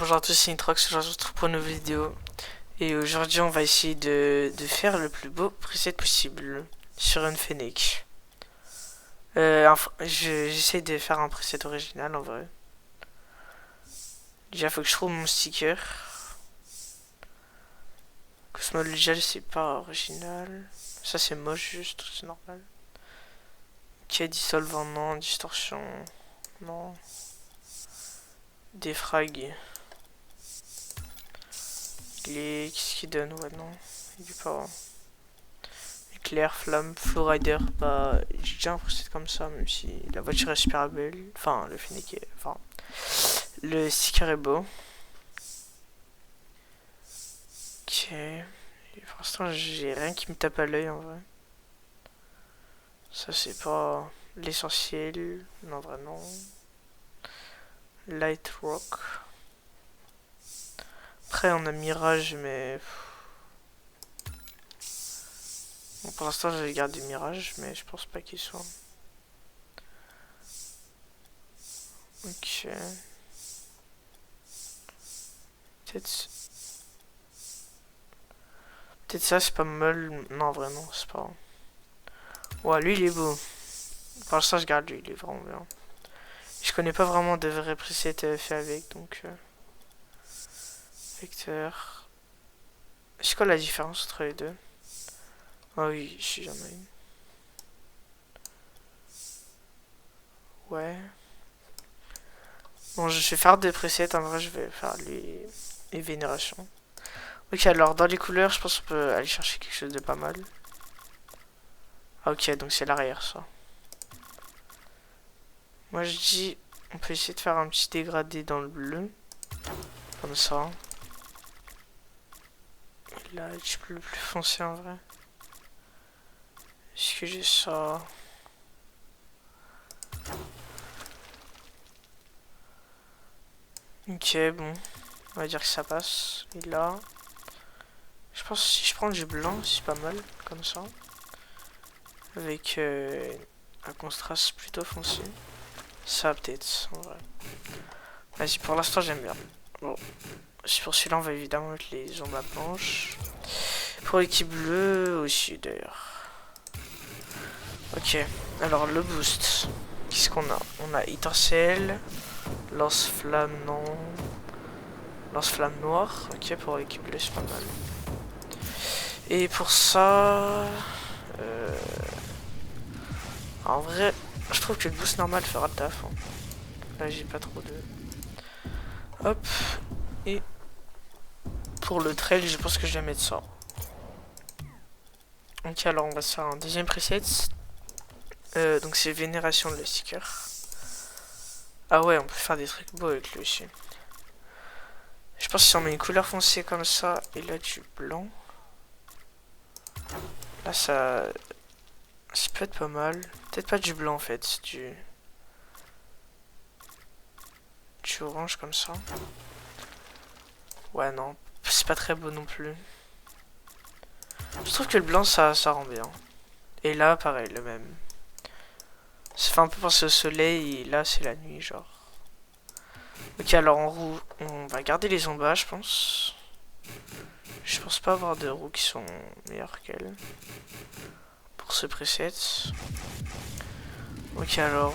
Bonjour à tous, c'est Nitrox, aujourd'hui on se retrouve pour une nouvelle vidéo. Et aujourd'hui on va essayer de faire le plus beau preset possible sur une Fennec. J'essaie de faire un preset original en vrai. Déjà faut que je trouve mon sticker. Cosmological c'est pas original. Ça c'est moche juste, c'est normal. Ok, dissolvant non, distorsion non. Défrag. Qu'est-ce qu'il donne? Ouais non, il est pas... Éclair, flamme, flowrider, bah j'ai déjà un preset comme ça, même si la voiture est super belle. Enfin, le Fennec est... Enfin, le sticker est beau. Ok. Et pour l'instant, j'ai rien qui me tape à l'œil en vrai. Ça, c'est pas l'essentiel. Non, en vrai, non. Light Rock. Après, on a Mirage, mais... Bon, pour l'instant, j'avais gardé Mirage, mais je pense pas qu'il soit. Ok. Peut-être... Peut-être ça, c'est pas mal. Non, en vrai, non, c'est pas... Ouais, lui, il est beau. Pour l'instant, je garde lui, il est vraiment bien. Je connais pas vraiment de vrais presets faits avec, donc... Vecteur... C'est quoi la différence entre les deux? Ah oui, si j'en ai une. Ouais. Bon, je vais faire des presets, en vrai, je vais faire les vénérations. Ok, alors, dans les couleurs, je pense qu'on peut aller chercher quelque chose de pas mal. Ah, ok, donc c'est l'arrière, ça. Moi, je dis, on peut essayer de faire un petit dégradé dans le bleu. Comme ça. Et là, un petit peu plus foncé, en vrai. Est-ce que j'ai ça? Ok, bon. On va dire que ça passe. Et là... Je pense que si je prends du blanc, c'est pas mal, comme ça. Avec un contraste plutôt foncé. Ça peut-être, en vrai. Vas-y, pour l'instant j'aime bien. Bon, pour celui-là on va évidemment mettre les ombres blanches. Pour l'équipe bleue aussi d'ailleurs. Ok, alors le boost. Qu'est-ce qu'on a? On a étincelle, lance-flamme non. Lance-flamme noire. Ok, pour l'équipe bleue c'est pas mal. Et pour ça... En vrai, je trouve que le boost normal fera le taf. Hein. Là j'ai pas trop de... Hop. Et pour le trail, je pense que je vais mettre ça. Ok, alors on va se faire un deuxième preset. Donc c'est vénération de le sticker. Ah ouais, on peut faire des trucs beaux avec lui aussi. Je pense que si on met une couleur foncée comme ça, et là du blanc. Là ça... Ça peut être pas mal. Peut-être pas du blanc en fait, du orange comme ça. Ouais non, c'est pas très beau non plus. Je trouve que le blanc ça rend bien. Et là pareil, le même. Ça fait un peu penser au soleil et là c'est la nuit genre. Ok, alors en roue, on va garder les ombas je pense. Je pense pas avoir de roues qui sont meilleures qu'elles. Pour ce preset. Ok, alors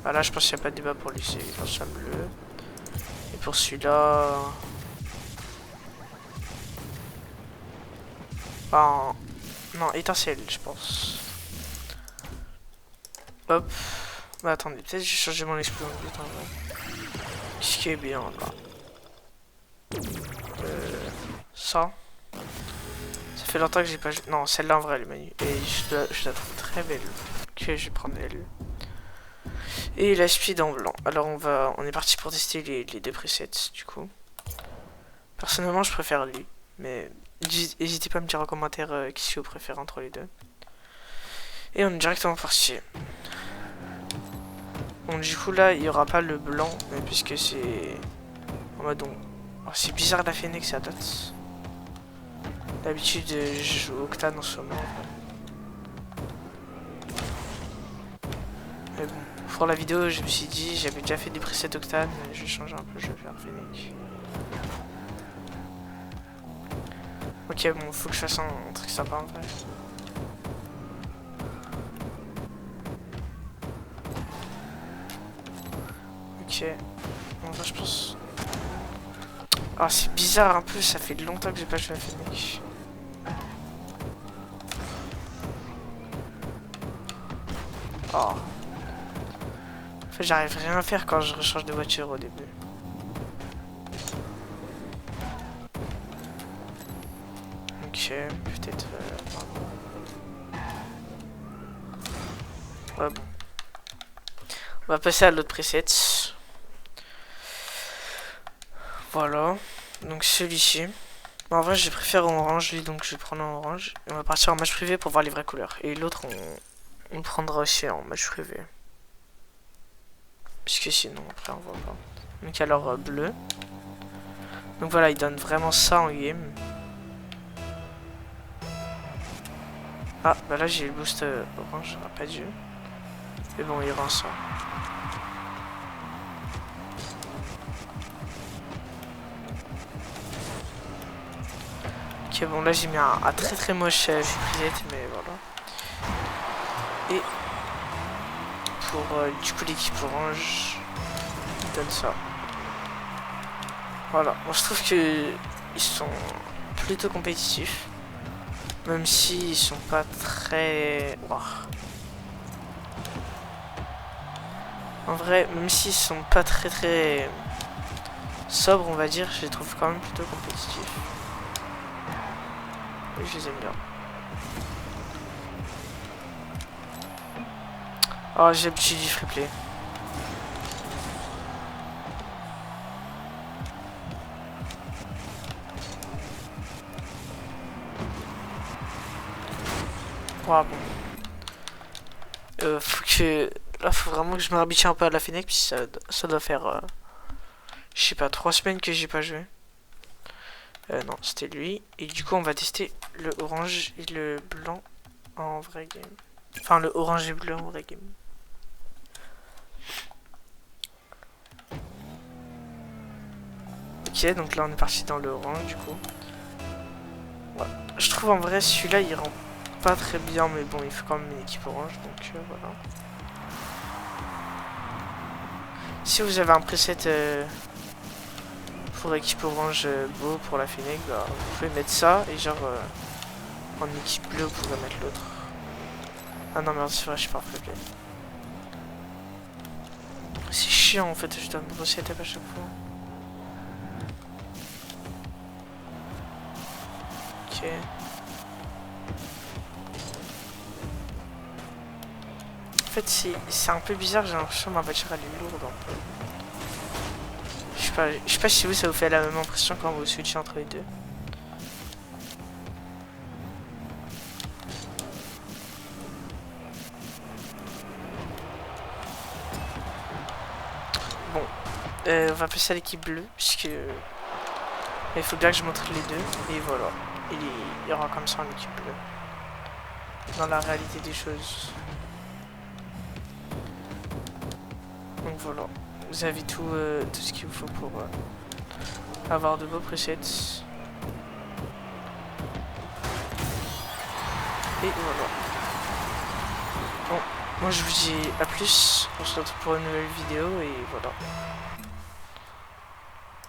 bah là je pense qu'il n'y a pas de débat pour lui, c'est l'ensemble bleu. Et pour celui-là... Bah, non, étincelle je pense. Hop. Bah attendez, peut-être j'ai changé mon explosion de but en vrai. Ce qui est bien là. Ça. Ça fait longtemps que j'ai pas... Non, celle-là en vrai elle est magnifique. Et je la trouve très belle. Ok, je vais prendre elle. Et la speed en blanc. Alors on est parti pour tester les deux presets du coup. Personnellement je préfère lui. Mais n'hésitez pas à me dire en commentaire qu'est-ce que vous préférez entre les deux. Et on est directement parti. Bon du coup là il n'y aura pas le blanc. Mais puisque c'est... En mode donc... Oh, c'est bizarre la Fennec ça date. D'habitude je joue Octane en ce moment. Mais bon, pour la vidéo, je me suis dit, j'avais déjà fait des presets Octane, mais je vais changer un peu, je vais faire Fennec. Ok, bon, faut que je fasse un truc sympa en vrai. Ok, en vrai, je pense. Ah, c'est bizarre un peu, ça fait longtemps que j'ai pas joué à Fennec. Oh. En fait, j'arrive rien à faire quand je rechange de voiture au début. Ok, peut-être. Ouais, bon. On va passer à l'autre preset. Voilà. Donc celui-ci. En vrai, je préfère en orange, lui, donc je vais prendre en orange. Et on va partir en match privé pour voir les vraies couleurs. Et l'autre, on le prendra aussi en match privé. Puisque sinon, après, on voit pas. Donc alors, bleu. Donc voilà, il donne vraiment ça en game. Ah, bah là, j'ai le boost orange, j'aurais pas dû. Mais bon, il rend ça. Ok, bon, là, j'ai mis un très très moche Juprisette, mais voilà. Et pour du coup l'équipe orange, il donne ça. Voilà, moi je trouve que ils sont plutôt compétitifs, même s'ils sont pas très. Wow. En vrai, même s'ils sont pas très sobres, on va dire, je les trouve quand même plutôt compétitifs. Et je les aime bien. Oh, j'ai l'habitude du free play. Wow, bon. Faut que. Là, faut vraiment que je me réhabitue un peu à la Fennec, puis ça doit faire. Je sais pas, 3 semaines que j'ai pas joué. Non, c'était lui. Et du coup, on va tester le orange et le blanc en vrai game. Enfin, le orange et bleu en vrai game. Ok, donc là, on est parti dans le orange, du coup. Ouais. Je trouve en vrai, celui-là, il rend pas très bien, mais bon, il faut quand même une équipe orange, donc voilà. Si vous avez un preset pour équipe orange beau pour la Fennec, bah, vous pouvez mettre ça, et genre, en équipe bleue, vous pouvez mettre l'autre. Ah non, mais c'est vrai, je suis pas en free play. C'est chiant en fait, je dois me reset à chaque fois. Ok. En fait, c'est un peu bizarre, j'ai l'impression que ma voiture elle est lourde un peu. Je sais pas si vous ça vous fait la même impression quand vous switchez entre les deux. Bon, on va passer à l'équipe bleue, puisque il faut bien que je montre les deux, et voilà. Il y aura comme ça en équipe bleue. Dans la réalité des choses. Donc voilà, vous avez tout ce qu'il vous faut pour avoir de beaux presets. Et voilà. Bon, moi je vous dis à plus, on se retrouve pour une nouvelle vidéo et voilà.